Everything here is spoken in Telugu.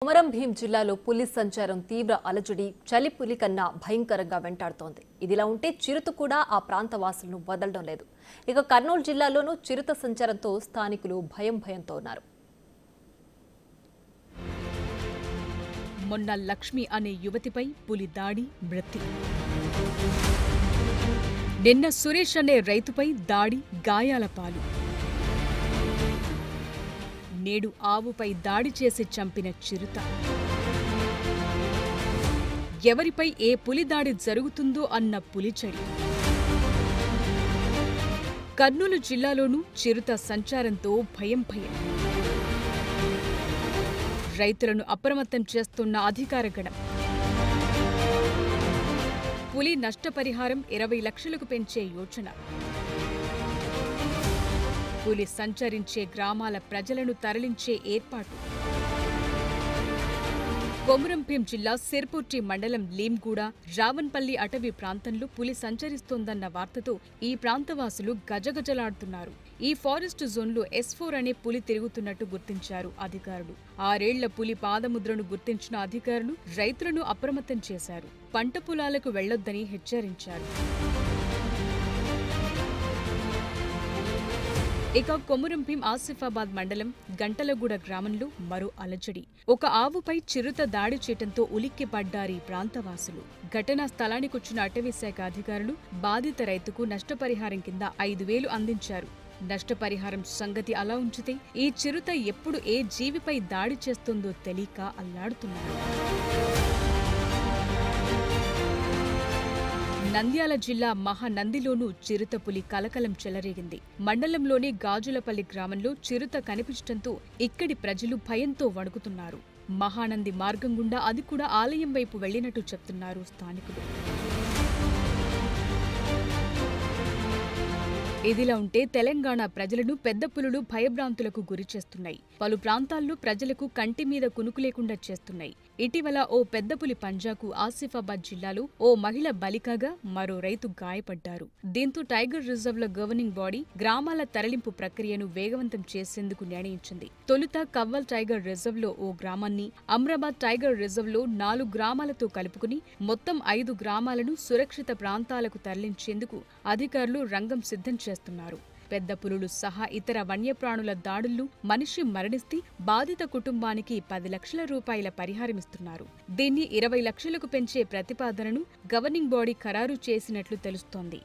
కొమరం భీం జిల్లాలో పులి సంచారం తీవ్ర అలజడి చలి పులి కన్నా భయంకరంగా వెంటాడుతోంది. ఇదిలా ఉంటే చిరుత కూడా ఆ ప్రాంత వాసులను వదలడం లేదు. ఇక కర్నూలు జిల్లాలోనూ చిరుత సంచారంతో స్థానికులు భయంతో ఉన్నారు. మొన్న లక్ష్మి అనే యువతిపై పులి దాడి మృతి. నిన్న సురేష్ అనే రైతుపై దాడి గాయాల పాలు. నేడు ఆవుపై దాడి చేసి చంపిన చిరుత. ఎవరిపై ఏ పులి దాడి జరుగుతుందో అన్న పులిచడి. కర్నూలు జిల్లాలోనూ చిరుత సంచారంతో భయం. రైతులను అప్రమత్తం చేస్తున్న అధికార గణం. పులి నష్టపరిహారం 20 లక్షలకు పెంచే యోచన. పులి సంచరించే గ్రామాల ప్రజలను తరలించే ఏర్పాటు. కొమరం భీం జిల్లా సిర్పూర్టి మండలం లీంగూడ, రావన్పల్లి అటవీ ప్రాంతంలో పులి సంచరిస్తోందన్న వార్తతో ఈ ప్రాంతవాసులు గజగజలాడుతున్నారు. ఈ ఫారెస్ట్ జోన్లో S4 అనే పులి తిరుగుతున్నట్టు గుర్తించారు అధికారులు. 6 ఏళ్ల పులి పాదముద్రను గుర్తించిన అధికారులు రైతులను అప్రమత్తం చేశారు. పంట పొలాలకు వెళ్లొద్దని హెచ్చరించారు. ఇక కొమరం భీం ఆసిఫాబాద్ మండలం గంటలగూడ గ్రామంలో మరో అలజడి. ఒక ఆవుపై చిరుత దాడి చేయడంతో ఉలిక్కిపడ్డారు ఈ ప్రాంతవాసులు. ఘటనా స్థలానికొచ్చిన అటవీశాఖ అధికారులు బాధిత రైతుకు నష్టపరిహారం కింద 5,000 అందించారు. నష్టపరిహారం సంగతి అలా ఉంచితే ఈ చిరుత ఎప్పుడు ఏ జీవిపై దాడి చేస్తుందో తెలియక అల్లాడుతున్నారు. నంద్యాల జిల్లా మహానందిలోనూ చిరుతపులి కలకలం చెలరేగింది. మండలంలోని గాజులపల్లి గ్రామంలో చిరుత కనిపించడంతో ఇక్కడి ప్రజలు భయంతో వణుకుతున్నారు. మహానంది మార్గం గుండా అది కూడా ఆలయం వైపు వెళ్లినట్టు చెప్తున్నారు స్థానికులు. ఇదిలా ఉంటే తెలంగాణ ప్రజలను పెద్ద పులులు భయభ్రాంతులకు గురిచేస్తున్నాయి. పలు ప్రాంతాల్లో ప్రజలకు కంటి మీద కునుకు లేకుండా చేస్తున్నాయి. ఇటీవల ఓ పెద్ద పులి పంజాకు ఆసిఫాబాద్ జిల్లాలో ఓ మహిళ బలికాగా మరో రైతు గాయపడ్డారు. దీంతో టైగర్ రిజర్వ్ల గవర్నింగ్ బాడీ గ్రామాల తరలింపు ప్రక్రియను వేగవంతం చేసేందుకు నిర్ణయించింది. తొలుత కవ్వల్ టైగర్ రిజర్వ్లో ఓ గ్రామాన్ని, అమ్రాబాద్ టైగర్ రిజర్వ్లో 4 గ్రామాలతో కలుపుకుని మొత్తం 5 గ్రామాలను సురక్షిత ప్రాంతాలకు తరలించేందుకు అధికారులు రంగం సిద్ధం చేస్తున్నారు. పెద్ద పులులు సహా ఇతర వన్యప్రాణుల దాడుల్లో మనిషి మరణిస్తే బాధిత కుటుంబానికి 10 లక్షల రూపాయల పరిహారమిస్తున్నారు. దీన్ని 20 లక్షలకు పెంచే ప్రతిపాదనను గవర్నింగ్ బాడీ ఖరారు చేసినట్లు తెలుస్తోంది.